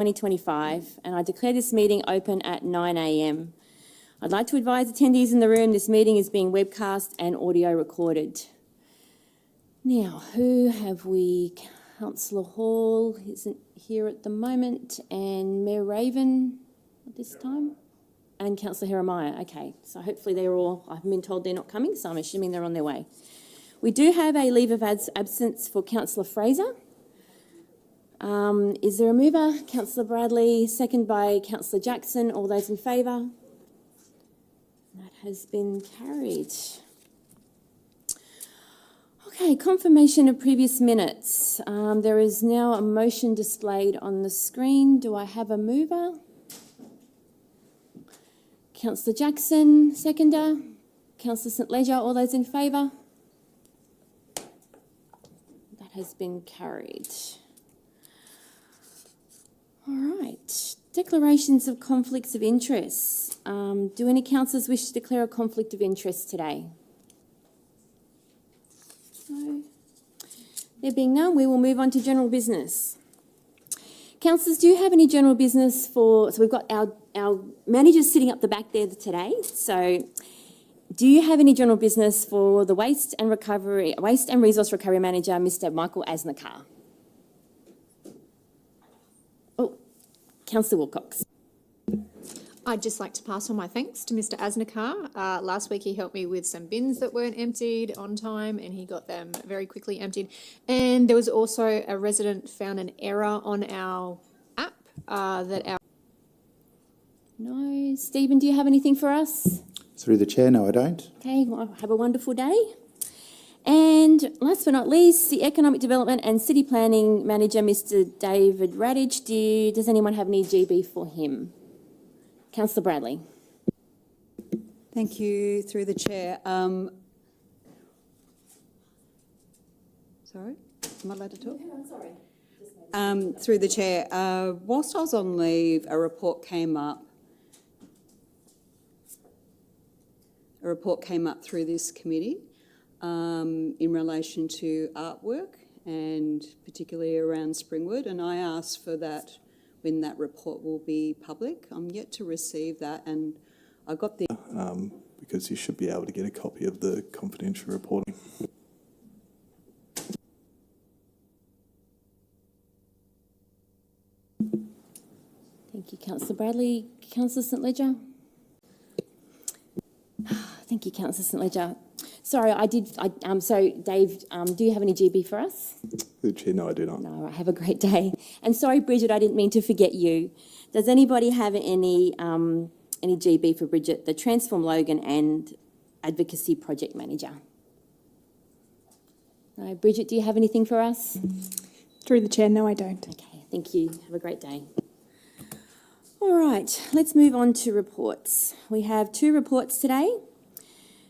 2025, and I declare this meeting open at 9 a.m. I'd like to advise attendees in the room this meeting is being webcast and audio recorded. Now, who have we? Councillor Hall isn't here at the moment, and Mayor Raven at this time, and Councillor Jeremiah. Okay, so hopefully they're all, I've been told they're not coming, so I'm assuming they're on their way. We do have a leave of absence for Councillor Fraser. Is there a mover? Councillor Bradley, second by Councillor Jackson. All those in favour? That has been carried. Okay, confirmation of previous minutes. There is now a motion displayed on the screen. Do I have a mover? Councillor Jackson, seconder. Councillor St Leger, all those in favour? That has been carried. All right, declarations of conflicts of interest. Do any councillors wish to declare a conflict of interest today? No. There being none, we will move on to general business. Councillors, do you have any general business for, so we've got our managers sitting up the back there today, so do you have any general business for the Waste and Resource Recovery Manager, Mr. Michael Asnakar? Oh, Councillor Wilcox. I'd just like to pass on my thanks to Mr. Asnakar. Last week he helped me with some bins that weren't emptied on time and he got them very quickly emptied. And there was also a resident found an error on our app No. Stephen, do you have anything for us? Through the chair, no I don't. Okay, well, have a wonderful day. And last but not least, the Economic Development and City Planning Manager, Mr. David Radich. Does anyone have any GB for him? Councillor Bradley. Thank you, through the chair. Sorry, am I allowed to talk? I'm sorry. Through the chair, whilst I was on leave, a report came up through this committee in relation to artwork and particularly around Springwood, and I asked for that when that report will be public. I'm yet to receive that, and I got the... because you should be able to get a copy of the confidential reporting. Thank you, Councillor Bradley. Councillor St Leger. Thank you, Councillor St Leger. Sorry, so Dave, do you have any GB for us? The chair, no, I do not. No, have a great day. And sorry, Bridget, I didn't mean to forget you. Does anybody have any GB for Bridget, the Transform Logan and Advocacy Project Manager? No, Bridget, do you have anything for us? Through the chair, no, I don't. Okay, thank you. Have a great day. All right, let's move on to reports. We have 2 reports today.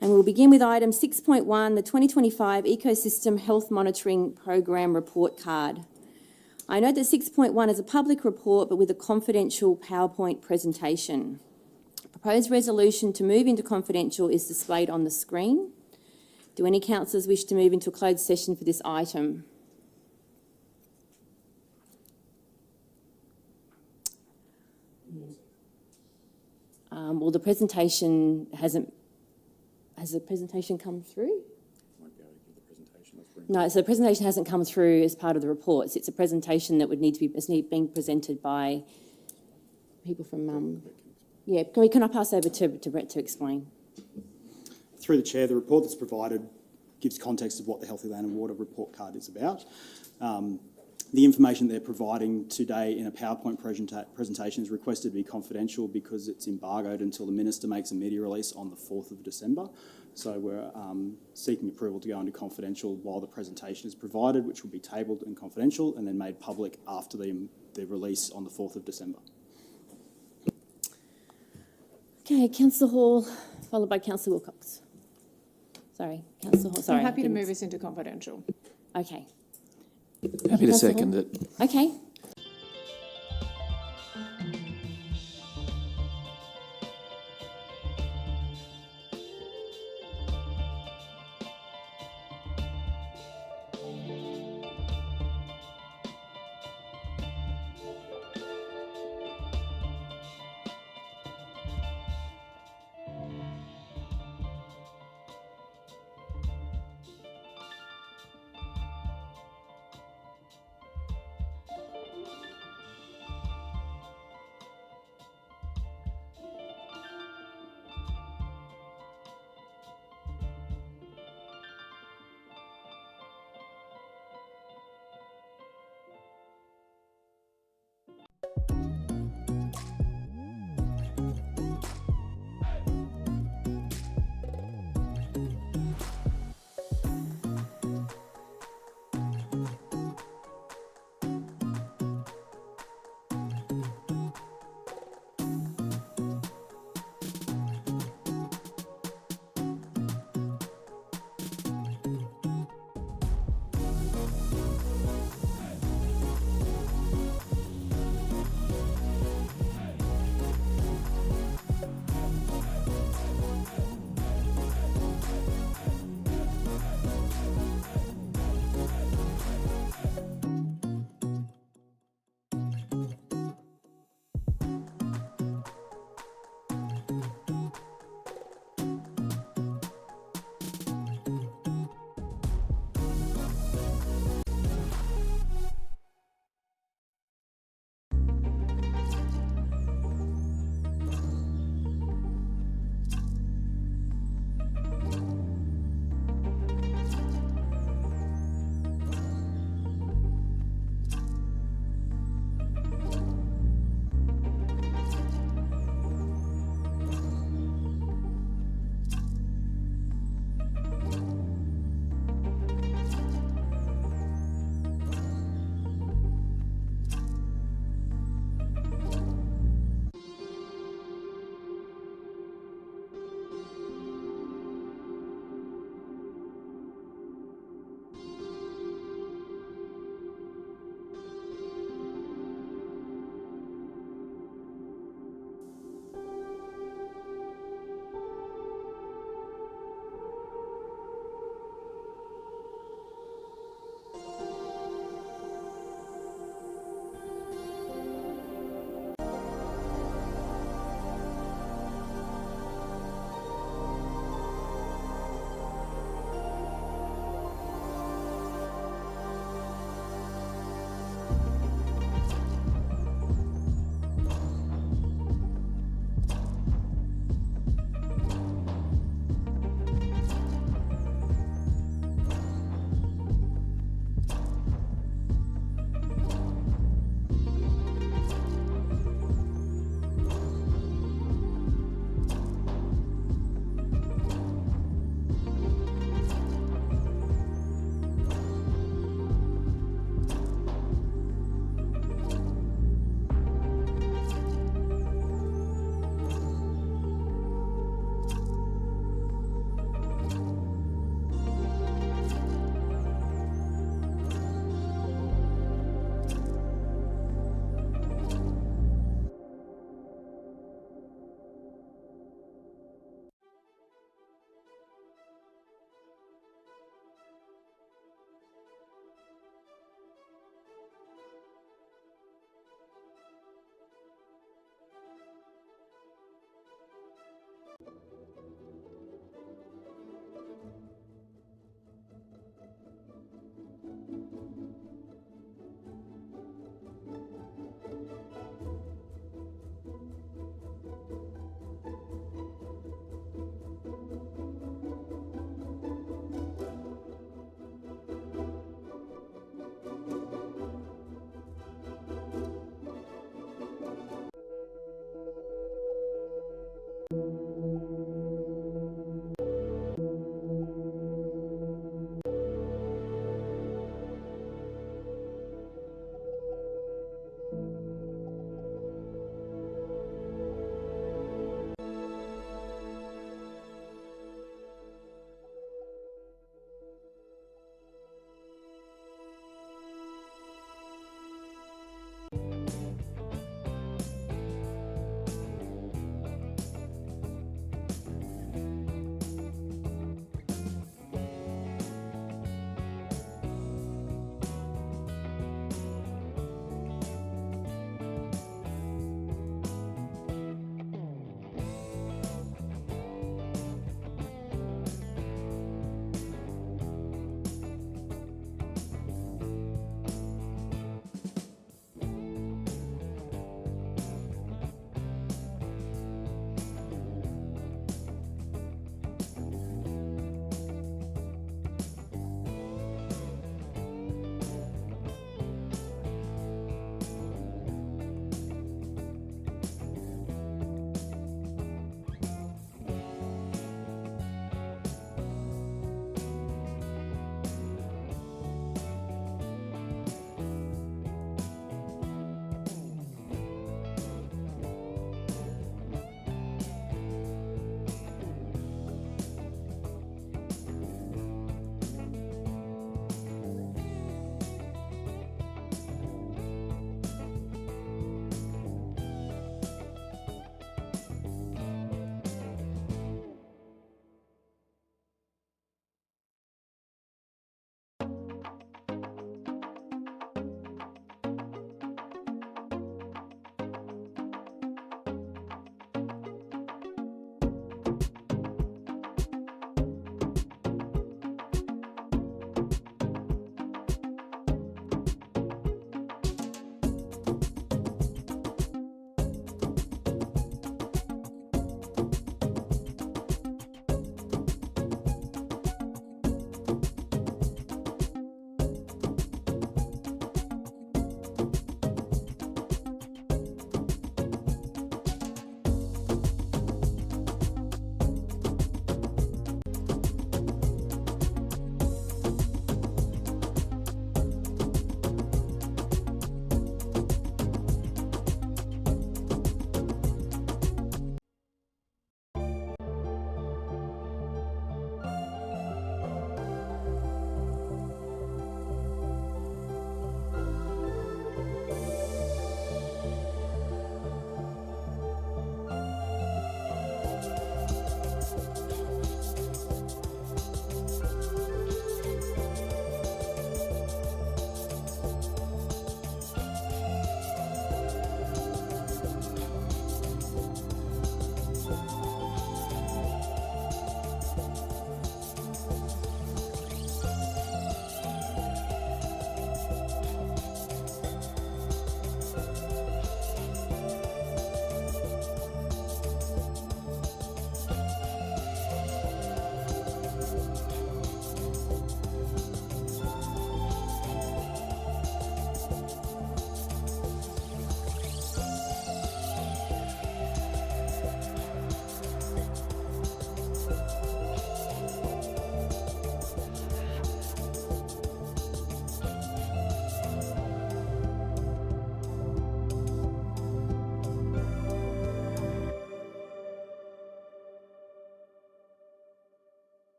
And we'll begin with item 6.1, the 2025 Ecosystem Health Monitoring Program Report Card. I note that 6.1 is a public report but with a confidential PowerPoint presentation. A proposed resolution to move into confidential is displayed on the screen. Do any councillors wish to move into a closed session for this item? Well, the presentation hasn't... Has the presentation come through? No, so the presentation hasn't come through as part of the reports. It's a presentation that would need to be being presented by people from... yeah, can I pass over to Brett to explain? Through the chair, the report that's provided gives context of what the Healthy Land and Water report card is about. The information they're providing today in a PowerPoint presentation is requested to be confidential because it's embargoed until the Minister makes a media release on the 4th of December. So we're seeking approval to go into confidential while the presentation is provided, which will be tabled and confidential and then made public after the release on the 4th of December. Okay, Councillor Hall, followed by Councillor Wilcox. Sorry, Councillor Hall. Sorry, I'm happy to move us into confidential. Okay. Happy to second it. Okay.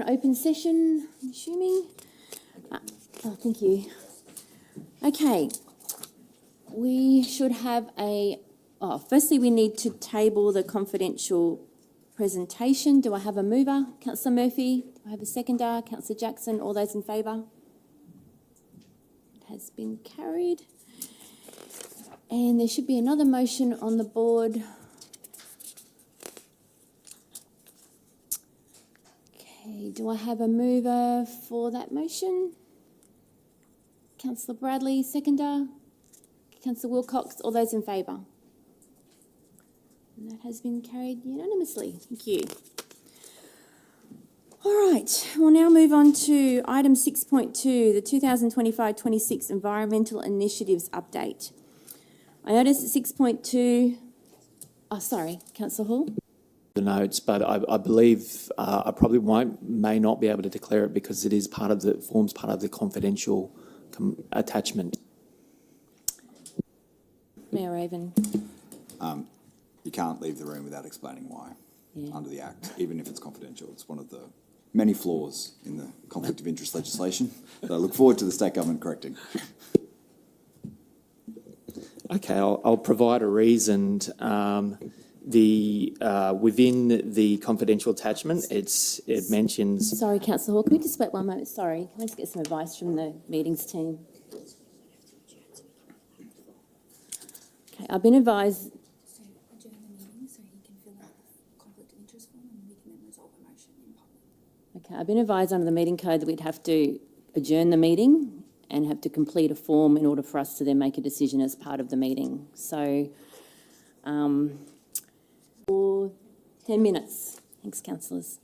open session, I'm assuming. Thank you. Okay. We should have firstly we need to table the confidential presentation. Do I have a mover? Councillor Murphy. Do I have a seconder? Councillor Jackson. All those in favour? It has been carried. And there should be another motion on the board. Okay, do I have a mover for that motion? Councillor Bradley, seconder. Councillor Wilcox, all those in favour? And that has been carried unanimously. Thank you. All right, we'll now move on to item 6.2, the 2025-26 Environmental Initiatives Update. I noticed at 6.2, sorry, Councillor Hall. The notes, but I believe I probably may not be able to declare it because it is forms part of the confidential attachment. Mayor Raven. You can't leave the room without explaining why Yeah. under the Act, even if it's confidential. It's one of the many flaws in the conflict of interest legislation that I look forward to the state government correcting. Okay, I'll provide a reason. Within the confidential attachment, it mentions. Sorry, Councillor Hall, can we just wait one moment? Sorry, can I just get some advice from the meetings team? Okay, I've been advised. So adjourn the meeting so he can fill out the conflict of interest form and we can then resolve the motion in public. Okay, I've been advised under the meeting code that we'd have to adjourn the meeting and have to complete a form in order for us to then make a decision as part of the meeting. So, for 10 minutes. Thanks, councillors.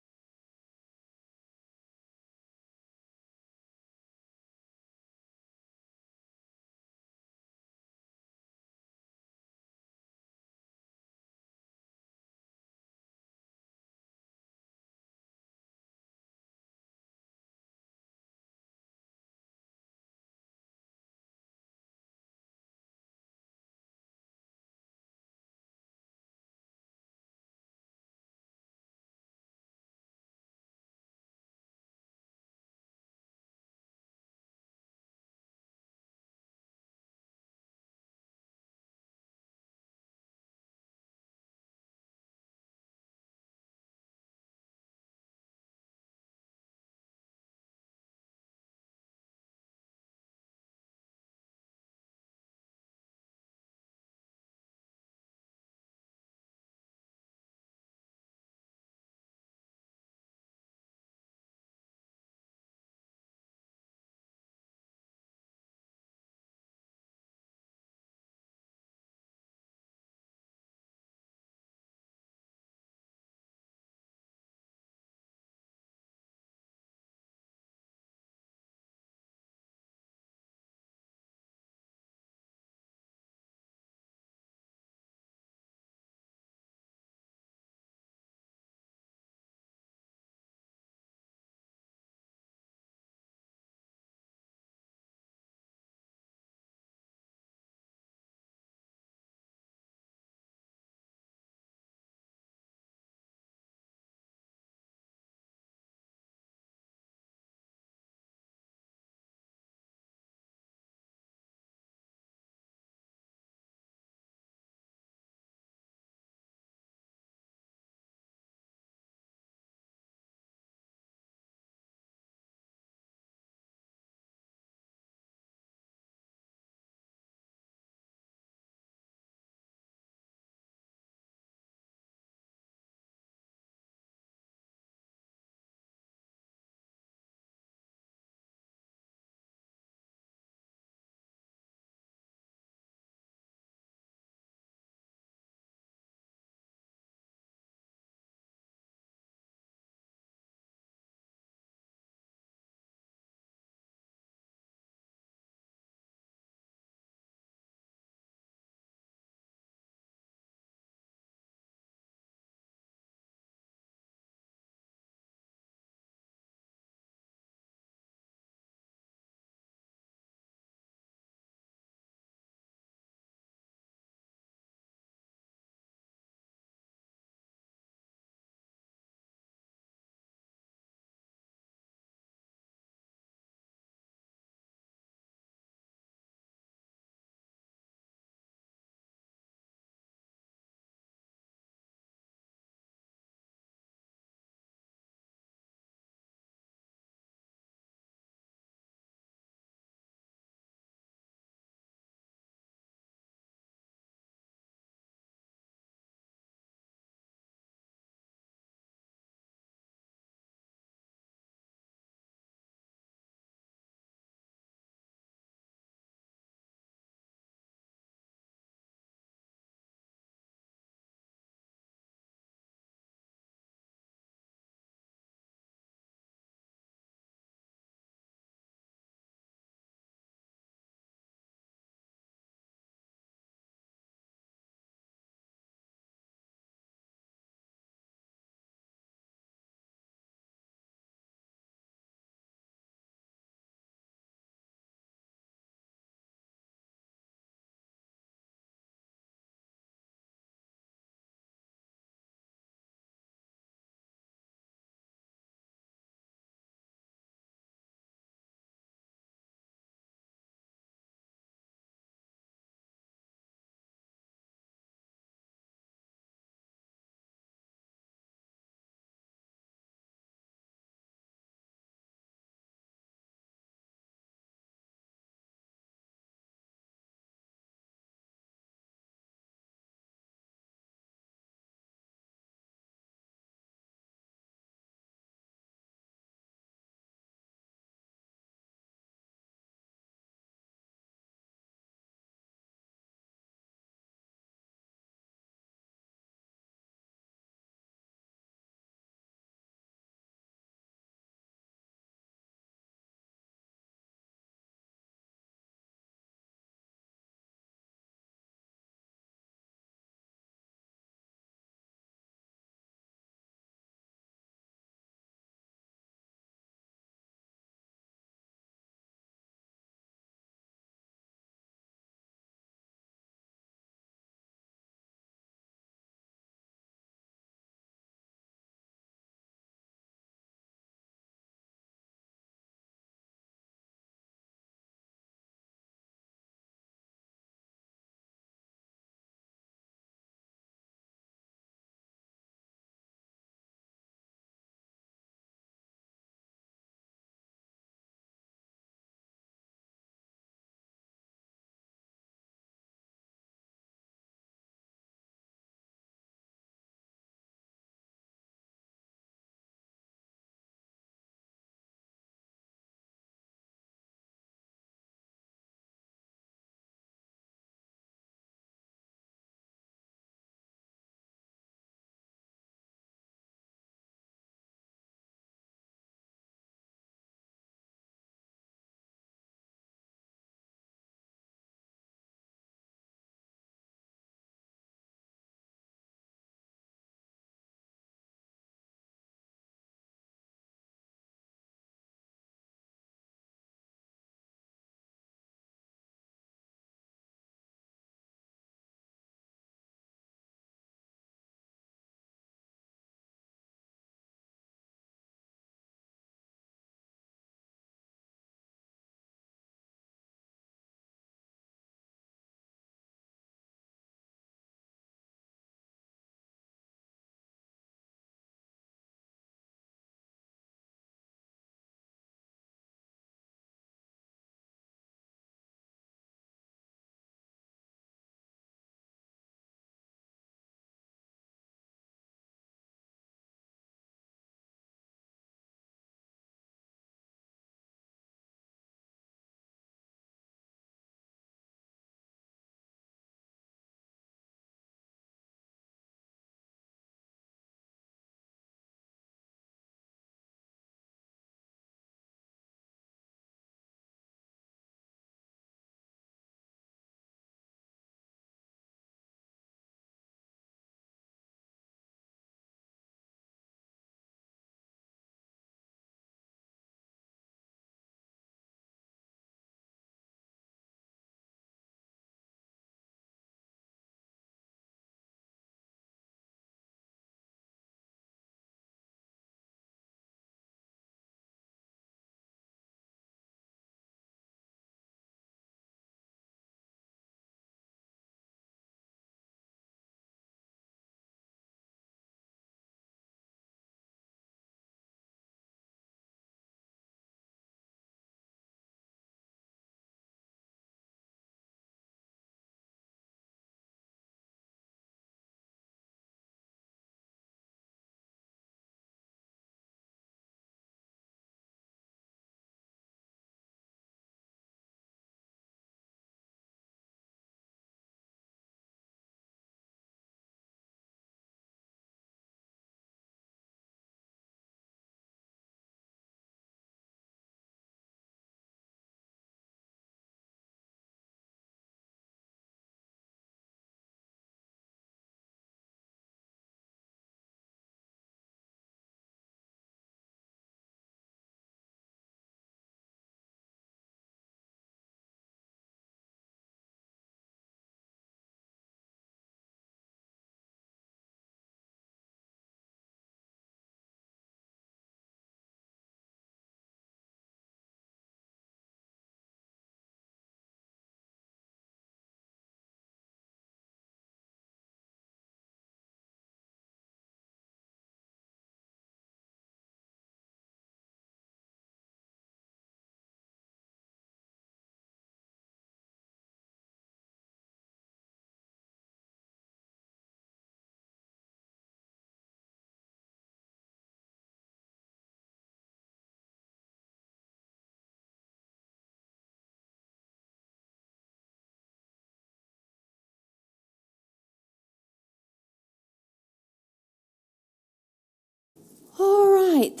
right.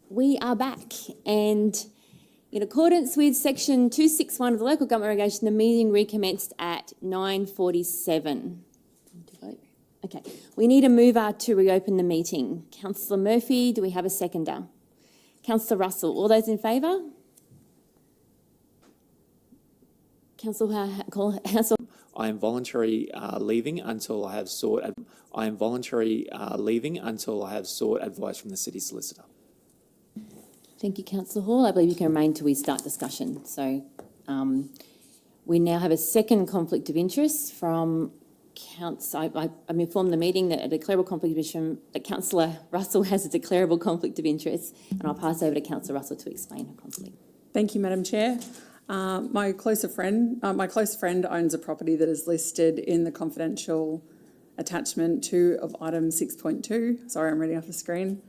We are back, and in accordance with section 261 of the Local Government Regulation, the meeting recommenced at 9:47. Okay, we need a mover to reopen the meeting. Councillor Murphy, do we have a seconder? Councillor Russell, all those in favour? Councillor I am voluntarily leaving until I have sought. I am voluntarily leaving until I have sought advice from the city solicitor. Thank you, Councillor Hall. I believe you can remain till we start discussion. So we now have a second conflict of interest from I'm informed the meeting that a declarable conflict of interest, that Councillor Russell has a declarable conflict of interest, and I'll pass over to Councillor Russell to explain her conflict. Thank you, Madam Chair. My close friend owns a property that is listed in the confidential attachment 2 of item 6.2. Sorry, I'm reading off the screen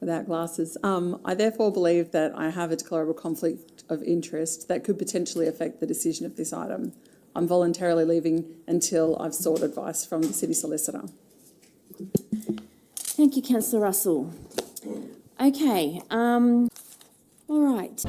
without glasses. I therefore believe that I have a declarable conflict of interest that could potentially affect the decision of this item. I'm voluntarily leaving until I've sought advice from the city solicitor. Thank you, Councillor Russell. Okay, all right.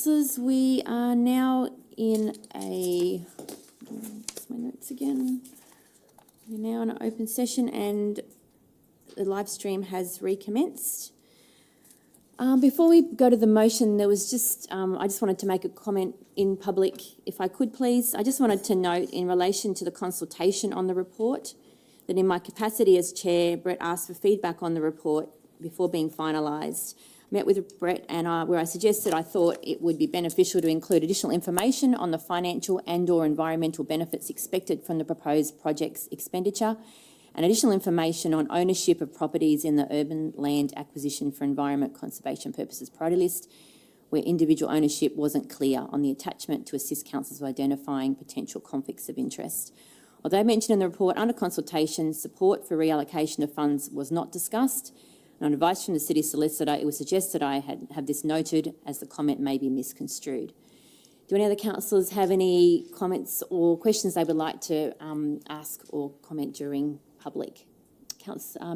councillors, we are now in my notes again. We're now in an open session and the live stream has recommenced. Before we go to the motion, there was I just wanted to make a comment in public, if I could please. I just wanted to note in relation to the consultation on the report that in my capacity as chair, Brett asked for feedback on the report before being finalised. I met with Brett where I suggested I thought it would be beneficial to include additional information on the financial and/or environmental benefits expected from the proposed project's expenditure, and additional information on ownership of properties in the urban land acquisition for environment conservation purposes priority list, where individual ownership wasn't clear on the attachment to assist councils with identifying potential conflicts of interest. Although mentioned in the report under consultation, support for reallocation of funds was not discussed, and on advice from the city solicitor, it was suggested I have this noted as the comment may be misconstrued. Do any other councillors have any comments or questions they would like to ask or comment during public?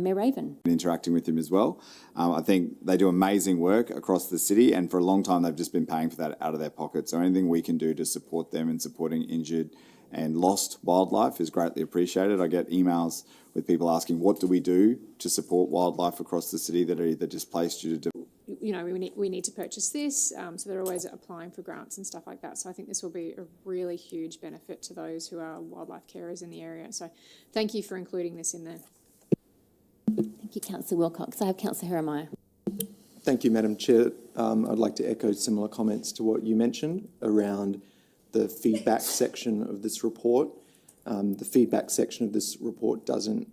Mayor Raven. Interacting with him as well. I think they do amazing work across the city, and for a long time they've just been paying for that out of their pocket. So anything we can do to support them in supporting injured and lost wildlife is greatly appreciated. I get emails with people asking, what do we do to support wildlife across the city that are either displaced due to... we need to purchase this, so they're always applying for grants and stuff like that. So I think this will be a really huge benefit to those who are wildlife carers in the area. So thank you for including this in there. Thank you, Councillor Wilcox. I have Councillor Jeremiah. Thank you, Madam Chair. I'd like to echo similar comments to what you mentioned around the feedback section of this report. The feedback section of this report doesn't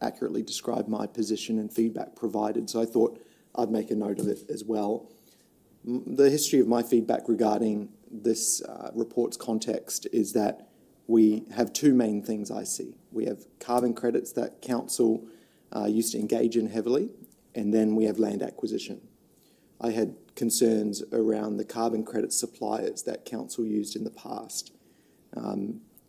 accurately describe my position and feedback provided, so I thought I'd make a note of it as well. The history of my feedback regarding this report's context is that we have two main things I see. We have carbon credits that council used to engage in heavily, and then we have land acquisition. I had concerns around the carbon credit suppliers that council used in the past.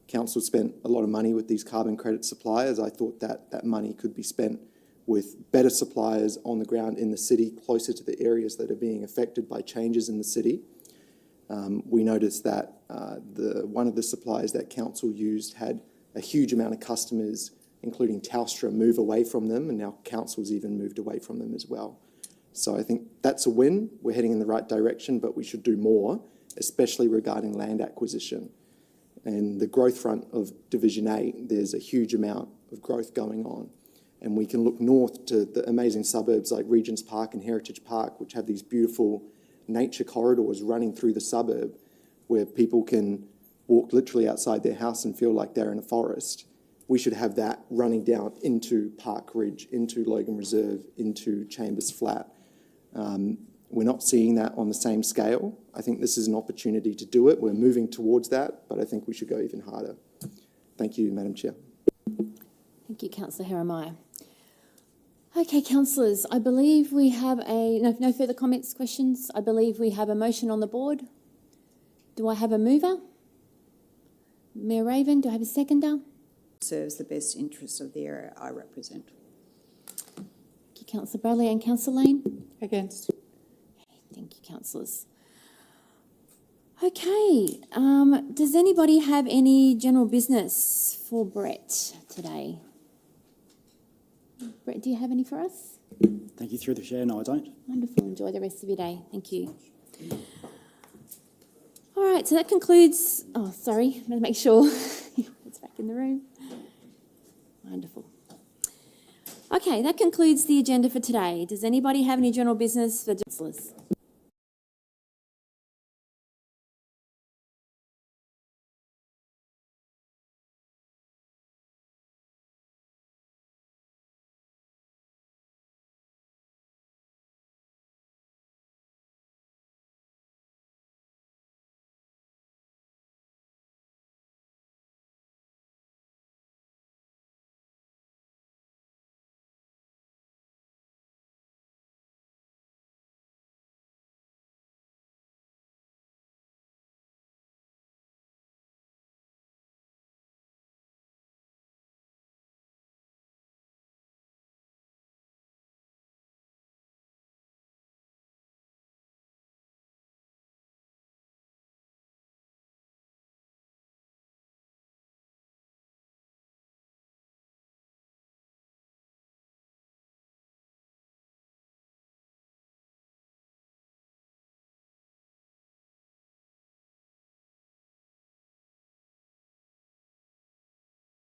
Council spent a lot of money with these carbon credit suppliers. I thought that money could be spent with better suppliers on the ground in the city, closer to the areas that are being affected by changes in the city. We noticed that one of the suppliers that council used had a huge amount of customers, including Telstra, move away from them, and now council's even moved away from them as well. So I think that's a win. We're heading in the right direction, but we should do more, especially regarding land acquisition. And the growth front of Division 8, there's a huge amount of growth going on. And we can look north to the amazing suburbs like Regent's Park and Heritage Park, which have these beautiful nature corridors running through the suburb where people can walk literally outside their house and feel like they're in a forest. We should have that running down into Park Ridge, into Logan Reserve, into Chambers Flat. We're not seeing that on the same scale. I think this is an opportunity to do it. We're moving towards that, but I think we should go even harder. Thank you, Madam Chair. Thank you, Councillor Jeremiah. Okay, councillors, I believe we have no further comments, questions. I believe we have a motion on the board. Do I have a mover? Mayor Raven, do I have a seconder? Serves the best interests of the area I represent. Thank you, Councillor Bradley and Councillor Lane. Against. Thank you, councillors. Okay, does anybody have any general business for Brett today? Brett, do you have any for us? Thank you, through the chair. No, I don't. Wonderful. Enjoy the rest of your day. Thank you. All right, so that concludes... Oh, sorry. I'm going to make sure it's back in the room. Wonderful. Okay, that concludes the agenda for today. Does anybody have any general business for councillors?